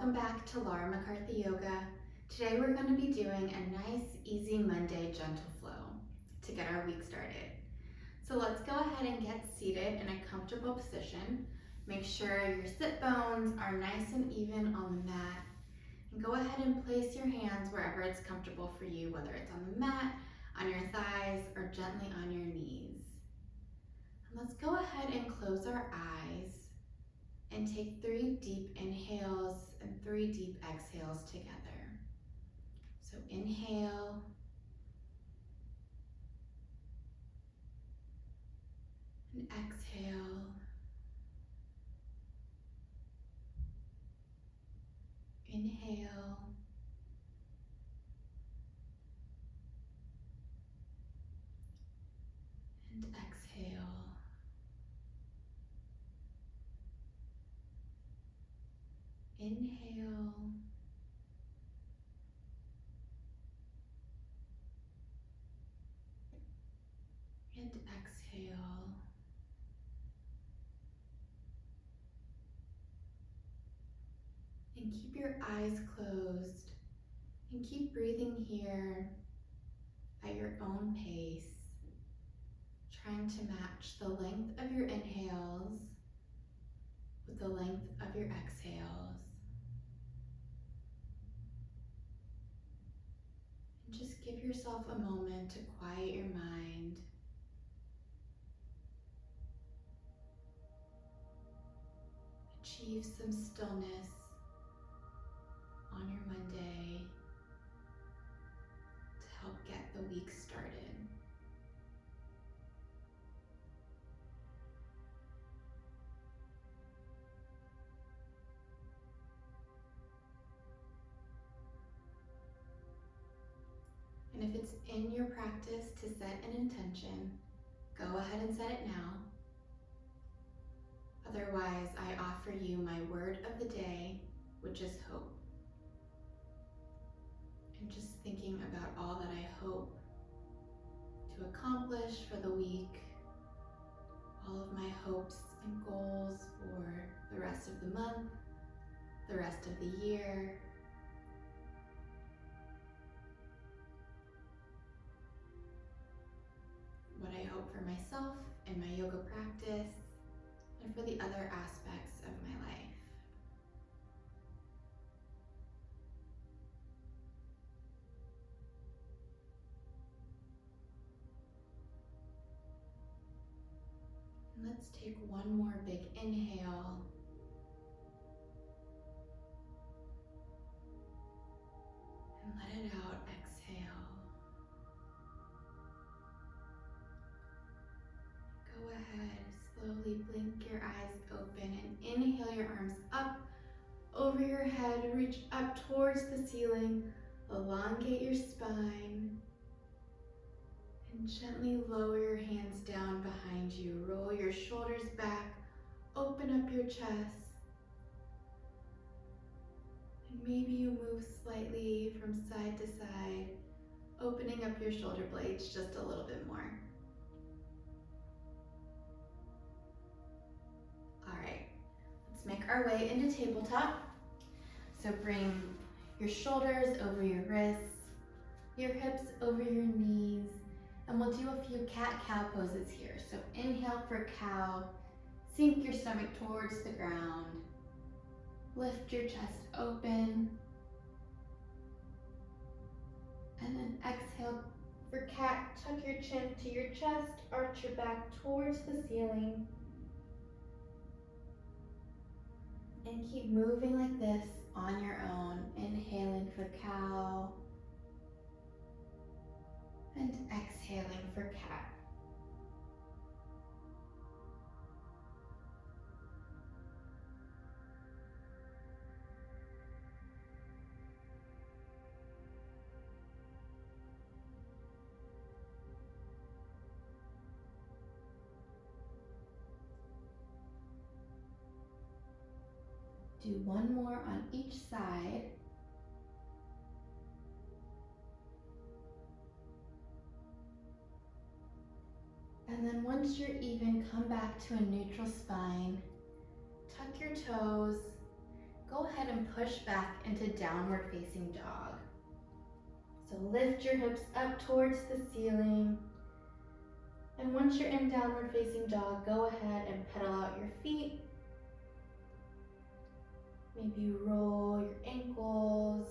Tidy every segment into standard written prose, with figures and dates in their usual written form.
welcome back to Laura McCarthy Yoga. Today we're going to be doing a nice, easy Monday gentle flow to get our week started. So let's go ahead and get seated in a comfortable position. Make sure your sit bones are nice and even on the mat. And go ahead and place your hands wherever it's comfortable for you, whether it's on the mat, on your thighs, or gently on your knees. And let's go ahead and close our eyes and take 3 deep inhales and 3 deep exhales together. So inhale, and exhale, inhale, and exhale. Inhale, and exhale. And keep your eyes closed and keep breathing here at your own pace, trying to match the length of your inhales with the length of your exhales. And just give yourself a moment to quiet your mind. Achieve some stillness on your Monday to help get the week started. And if it's in your practice to set an intention, go ahead and set it now. Otherwise, I offer you my word of the day, which is hope. And just thinking about all that I hope to accomplish for the week, all of my hopes and goals for the rest of the month, the rest of the year. What I hope for myself and my yoga practice, and for the other aspects of my life. And let's take one more big inhale. And let it out, exhale. Go ahead, slowly blink your eyes open and inhale your arms up over your head, reach up towards the ceiling, elongate your spine, and gently lower your hands down behind you. Roll your shoulders back, open up your chest, and maybe you move slightly from side to side, opening up your shoulder blades just a little bit more. All right, let's make our way into tabletop. So bring your shoulders over your wrists, your hips over your knees, and we'll do a few cat-cow poses here. So inhale for cow, sink your stomach towards the ground, lift your chest open, and then exhale for cat, tuck your chin to your chest, arch your back towards the ceiling, and keep moving like this on your own. Inhaling for cow and exhaling for cat. Do one more on each side. And then once you're even, come back to a neutral spine. Tuck your toes. Go ahead and push back into downward facing dog. So lift your hips up towards the ceiling. And once you're in downward facing dog, go ahead and pedal out your feet. Maybe roll your ankles.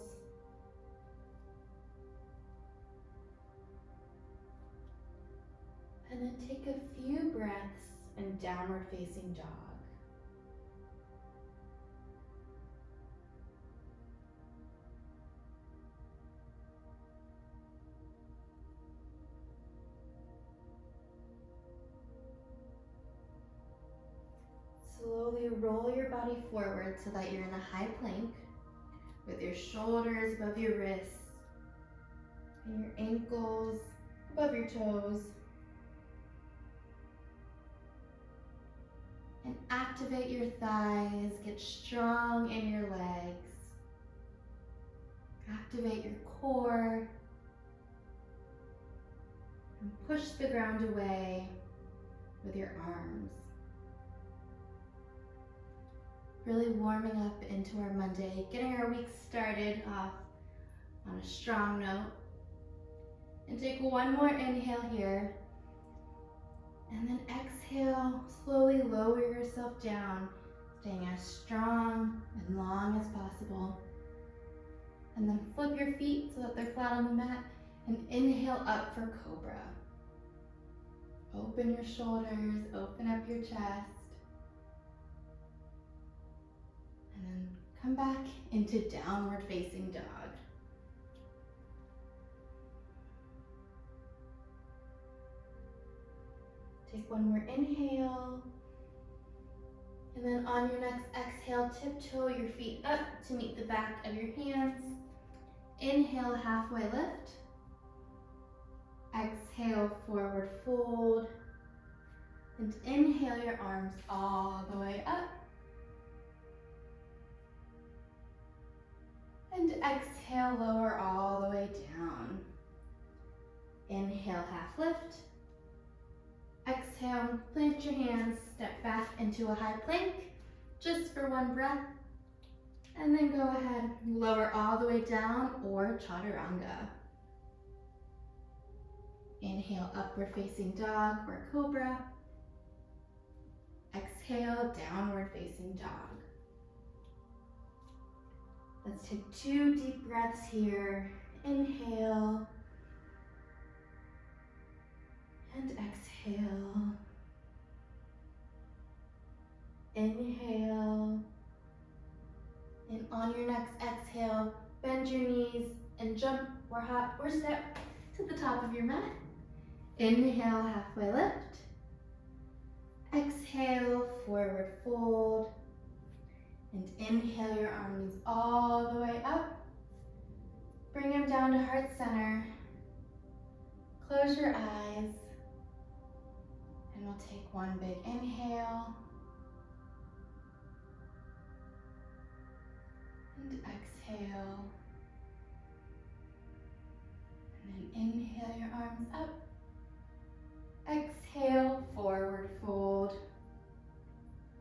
And then take a few breaths in downward facing dog. Slowly roll your body forward so that you're in a high plank with your shoulders above your wrists and your ankles above your toes. And activate your thighs, get strong in your legs. Activate your core. And push the ground away with your arms. Really warming up into our Monday, getting our week started off on a strong note. And take one more inhale here. And then exhale, slowly lower yourself down, staying as strong and long as possible. And then flip your feet so that they're flat on the mat and inhale up for Cobra. Open your shoulders, open up your chest. And then come back into downward facing dog. Take one more inhale. And then on your next exhale, tiptoe your feet up to meet the back of your hands. Inhale, halfway lift. Exhale, forward fold. And inhale your arms all the way up. And exhale, lower all the way down. Inhale, half lift. Exhale, plant your hands, step back into a high plank, just for one breath. And then go ahead, lower all the way down or chaturanga. Inhale, upward facing dog or cobra. Exhale, downward facing dog. Let's take 2 deep breaths here. Inhale. And exhale. Inhale. And on your next exhale, bend your knees and jump or hop or step to the top of your mat. Inhale, halfway lift. Exhale, forward fold. And inhale your arms all the way up. Bring them down to heart center. Close your eyes. And we'll take one big inhale. And exhale. And then inhale your arms up. Exhale, forward fold.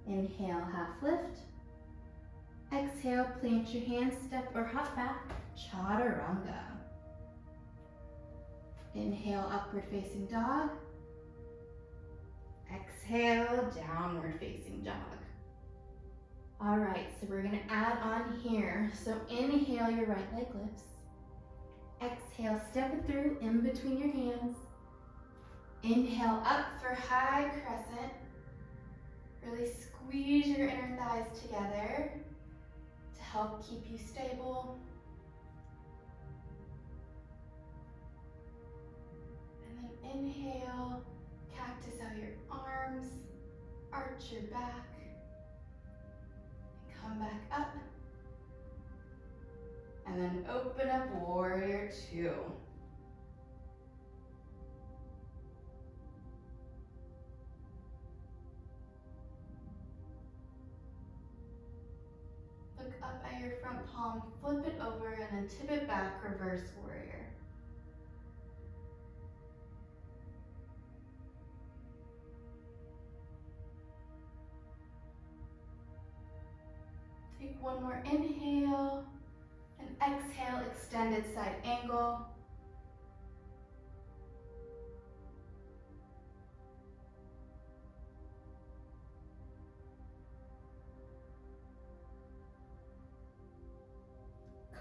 Inhale, half lift. Exhale, plant your hands, step or hop back, chaturanga. Inhale, upward facing dog. Exhale, downward facing dog. All right, so we're gonna add on here. So inhale, your right leg lifts. Exhale, step it through in between your hands. Inhale, up for high crescent. Really squeeze your inner thighs together to help keep you stable. And then inhale, cactus out your arms, arch your back, and come back up. And then open up, warrior 2. Look up at your front palm, flip it over, and then tip it back, reverse warrior. Take One more inhale, and exhale, extended side angle.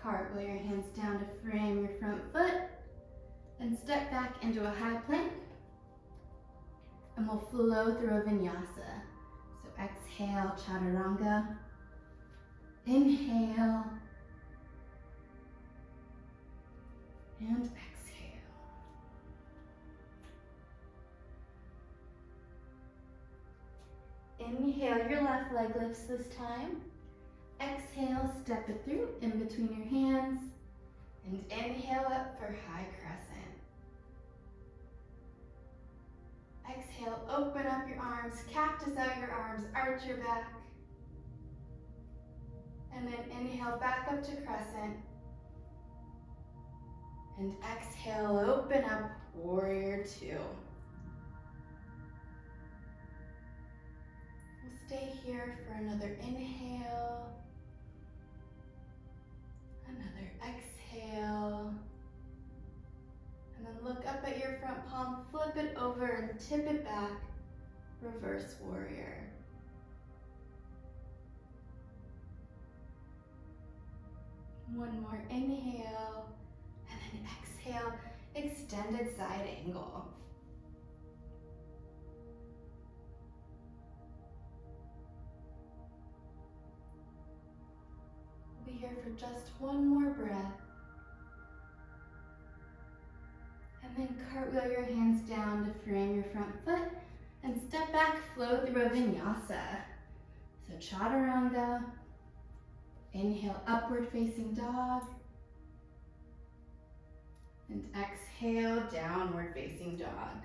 Cartwheel your hands down to frame your front foot and step back into a high plank. And we'll flow through a vinyasa. So exhale, chaturanga. Inhale. And exhale. Inhale, your left leg lifts this time. Exhale, step it through in between your hands. And inhale up for high crescent. Exhale, open up your arms, cactus out your arms, arch your back. And then inhale back up to crescent. And exhale, open up, warrior two. We'll stay here for another inhale. Another exhale. And then look up at your front palm, flip it over and tip it back. Reverse warrior. One more inhale. And then exhale, extended side angle. We'll be here for just one more breath. And then cartwheel your hands down to frame your front foot and step back, flow through a vinyasa. So chaturanga, inhale, upward facing dog, and exhale, downward facing dog.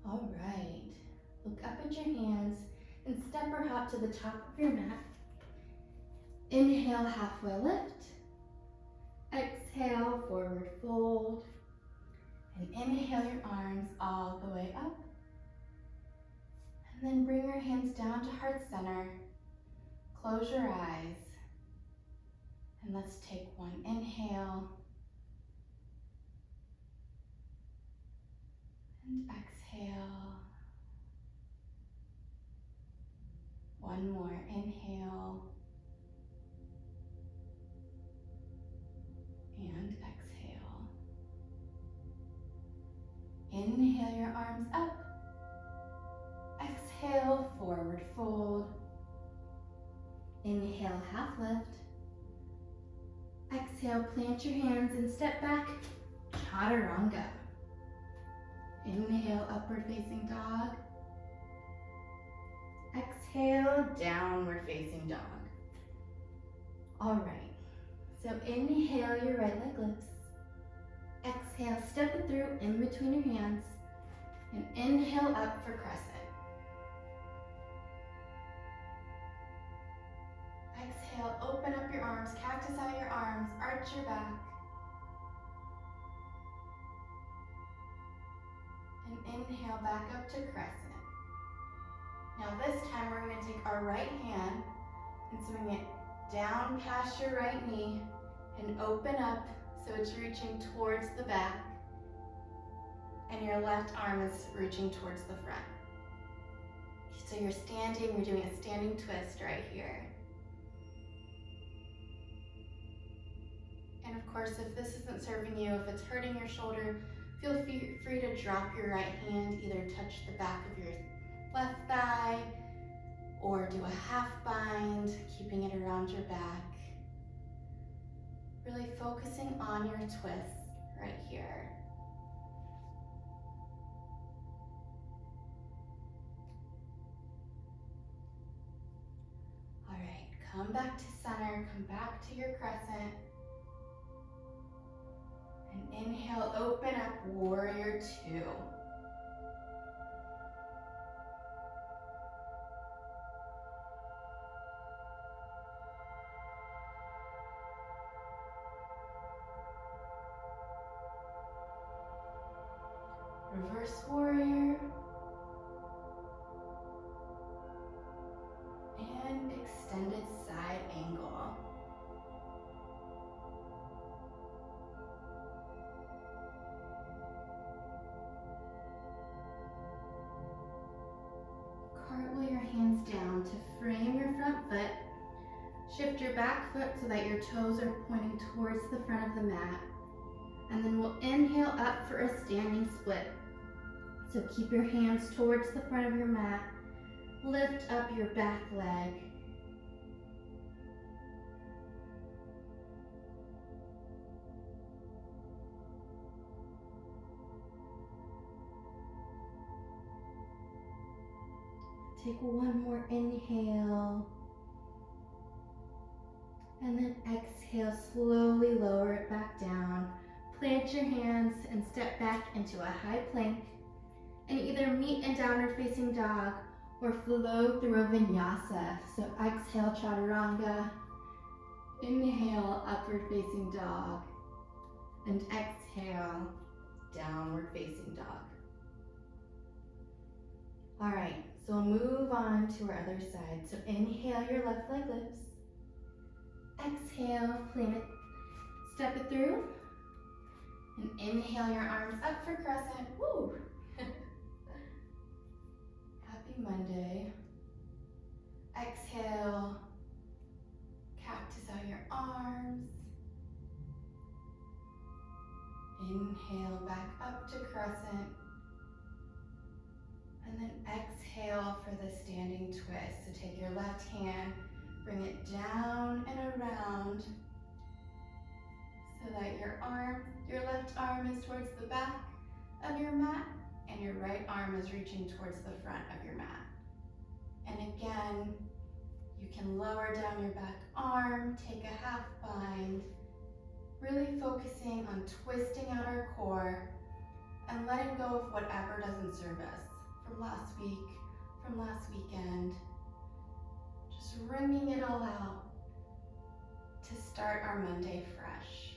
All right, look up at your hands and step or hop to the top of your mat. Inhale, halfway lift. Exhale, forward fold. And inhale your arms all the way up. And then bring your hands down to heart center. Close your eyes. And let's take one inhale. And exhale. One more inhale. And exhale. Inhale your arms up. Exhale, forward fold. Inhale, half lift. Exhale, plant your hands and step back, chaturanga. Inhale, upward facing dog. Exhale, downward facing dog. All right, so inhale, your right leg lifts. Exhale, step it through in between your hands. And inhale up for crescent. Exhale, open up your arms, cactus out your arms, arch your back. And inhale back up to crescent. Now this time we're going to take our right hand and swing it down past your right knee and open up so it's reaching towards the back. And your left arm is reaching towards the front. So you're standing, you're doing a standing twist right here. And of course, if this isn't serving you, if it's hurting your shoulder, feel free to drop your right hand, either touch the back of your left thigh or do a half bind, keeping it around your back. Really focusing on your twist right here. All right, come back to center, come back to your crescent. And inhale, open up, warrior two. warrior. And extended side angle. Cartwheel your hands down to frame your front foot. Shift your back foot so that your toes are pointing towards the front of the mat. And then we'll inhale up for a standing split. So keep your hands towards the front of your mat. Lift up your back leg. Take one more inhale. And then exhale, slowly lower it back down. Plant your hands and step back into a high plank. And either meet in downward facing dog or flow through a vinyasa. So exhale, chaturanga. Inhale, upward facing dog. And exhale, downward facing dog. All right, so we'll move on to our other side. So inhale, your left leg lifts. Exhale, plant it, step it through. And inhale your arms up for crescent. Woo! Happy Monday. Exhale, cactus out your arms. Inhale back up to crescent. And then exhale for the standing twist. So take your left hand, bring it down and around so that your left arm is towards the back of your mat and your right arm is reaching towards the front of your mat. And again, you can lower down your back arm, take a half bind, really focusing on twisting out our core and letting go of whatever doesn't serve us from last week, from last weekend. Just wringing it all out to start our Monday fresh.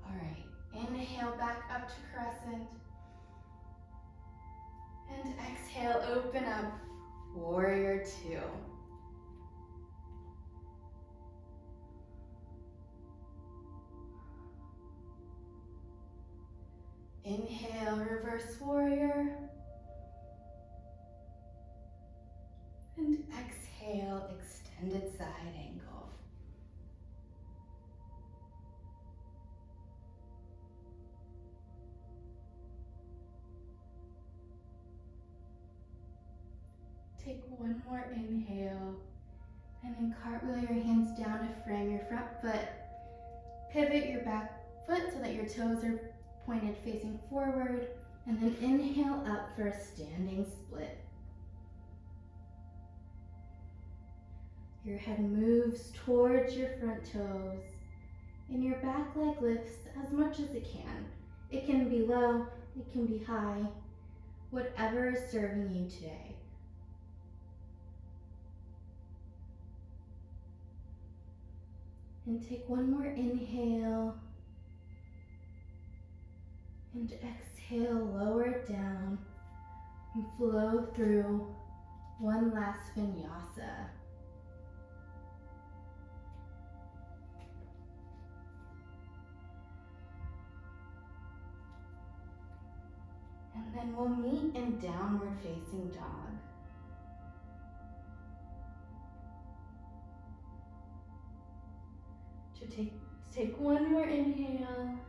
All right, inhale back up to crescent. And exhale, open up, warrior two. Inhale, reverse warrior. And exhale, extended side angle. Take one more inhale and then cartwheel your hands down to frame your front foot. Pivot your back foot so that your toes are pointed facing forward, and then inhale up for a standing split. Your head moves towards your front toes and your back leg lifts as much as it can. It can be low, it can be high, whatever is serving you today. And take one more inhale. And exhale, lower it down and flow through one last vinyasa. And then we'll meet in downward facing dog. So take one more inhale.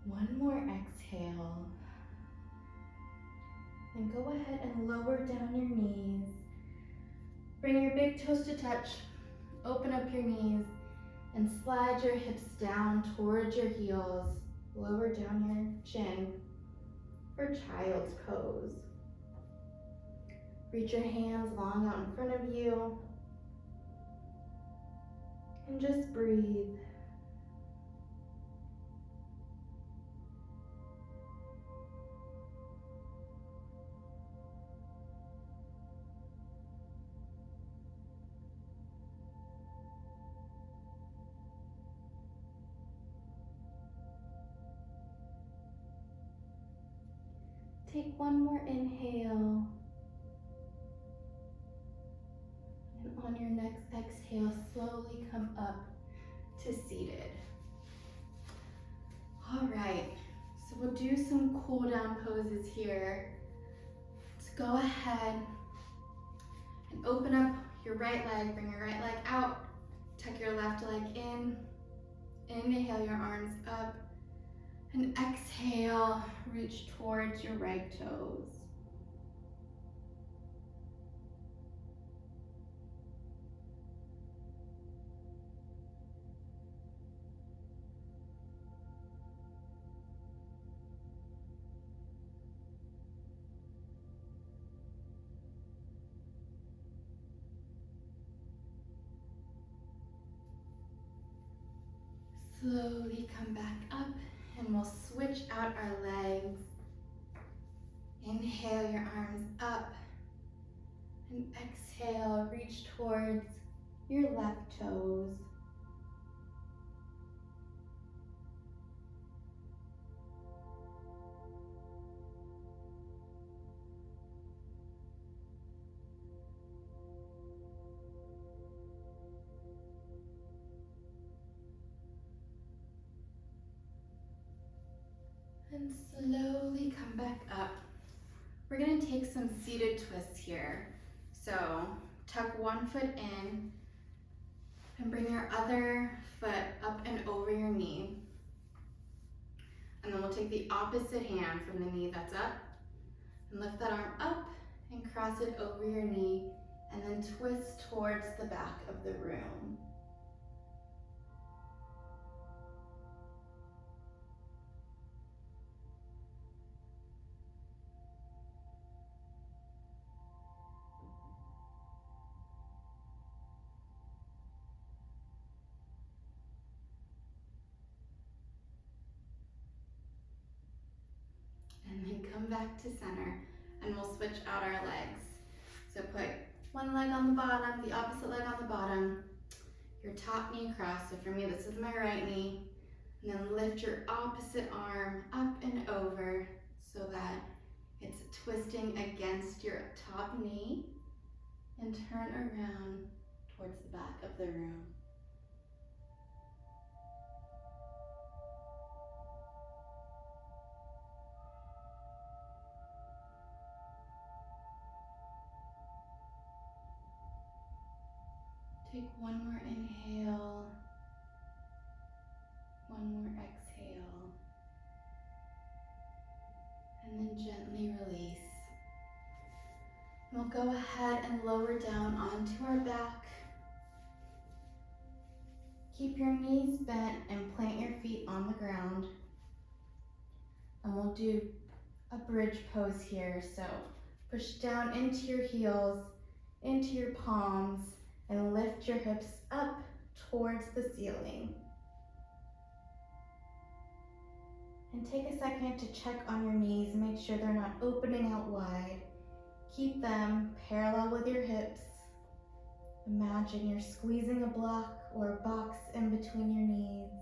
One more exhale. And go ahead and lower down your knees. Bring your big toes to touch. Open up your knees and slide your hips down towards your heels. Lower down your chin for child's pose. Reach your hands long out in front of you. And just breathe. take one more inhale. And on your next exhale, slowly come up to seated. All right, so we'll do some cool down poses here. Let's go ahead and open up your right leg, bring your right leg out, tuck your left leg in, inhale your arms up, and exhale, reach towards your right toes. Slowly come back up and we'll switch out our legs. Inhale your arms up and exhale, reach towards your left toes. And slowly come back up. We're gonna take some seated twists here. So tuck one foot in and bring your other foot up and over your knee. And then we'll take the opposite hand from the knee that's up and lift that arm up and cross it over your knee and then twist towards the back of the room. And then come back to center and we'll switch out our legs. So put one leg on the bottom, the opposite leg on the bottom, your top knee across. So for me, this is my right knee. And then lift your opposite arm up and over so that it's twisting against your top knee, and turn around towards the back of the room. Take one more inhale, one more exhale, and then gently release. We'll go ahead and lower down onto our back. Keep your knees bent and plant your feet on the ground. And we'll do a bridge pose here. So push down into your heels, into your palms, and lift your hips up towards the ceiling. And take a second to check on your knees, make sure they're not opening out wide. Keep them parallel with your hips. Imagine you're squeezing a block or a box in between your knees.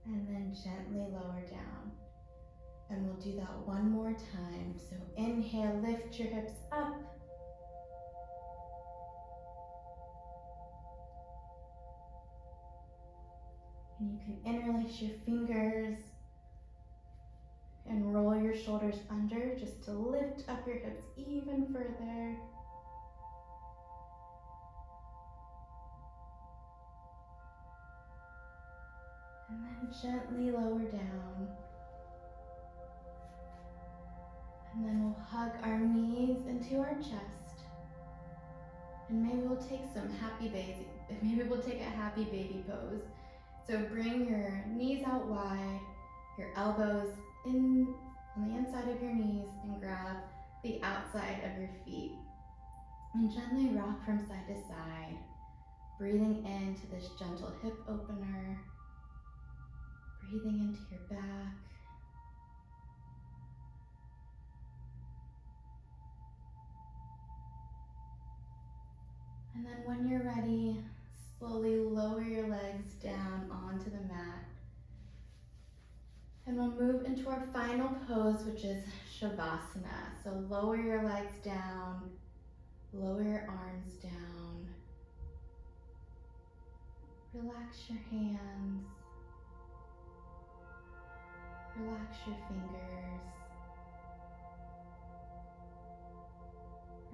And then gently lower down. And we'll do that one more time. So inhale, lift your hips up. And you can interlace your fingers and roll your shoulders under just to lift up your hips even further. And then gently lower down. And then we'll hug our knees into our chest. And maybe we'll take a happy baby pose. So bring your knees out wide, your elbows in on the inside of your knees, and grab the outside of your feet. And gently rock from side to side, breathing into this gentle hip opener, breathing into your back. And then when you're ready, slowly lower your legs down onto the mat. And we'll move into our final pose, which is savasana. So lower your legs down, lower your arms down. Relax your hands. Relax your fingers.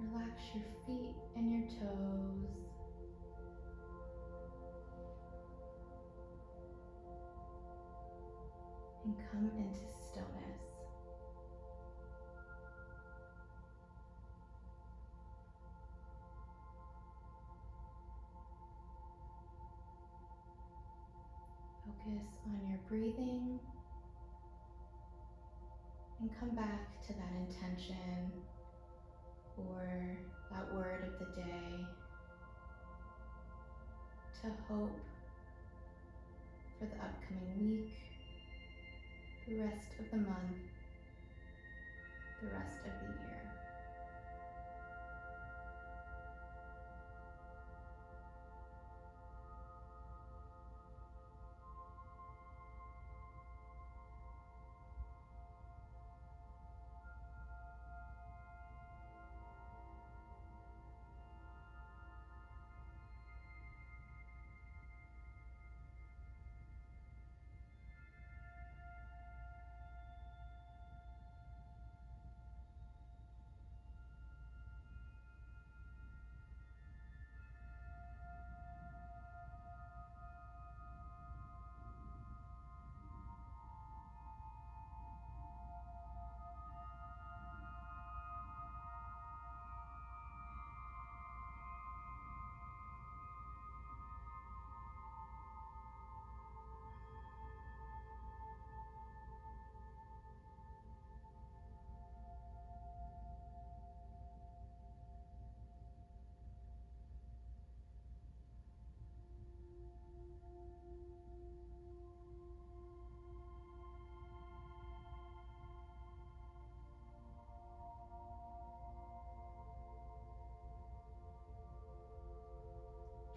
Relax your feet and your toes. And come into stillness. Focus on your breathing and come back to that intention or that word of the day to hope for the upcoming week, the rest of the month, the rest of the year.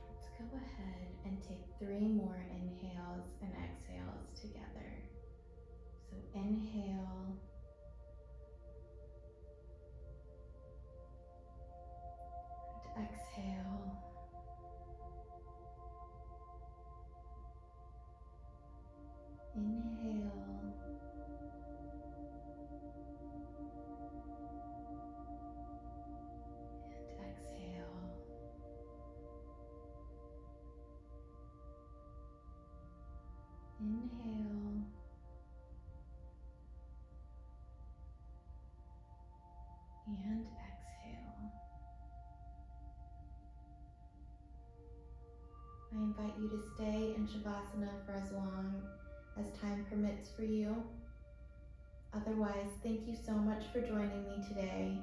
Let's go ahead and take 3 more inhales and exhales together. So inhale and exhale. Inhale and exhale. Inhale and exhale. I invite you to stay in Shavasana for as long as time permits for you. Otherwise, thank you so much for joining me today.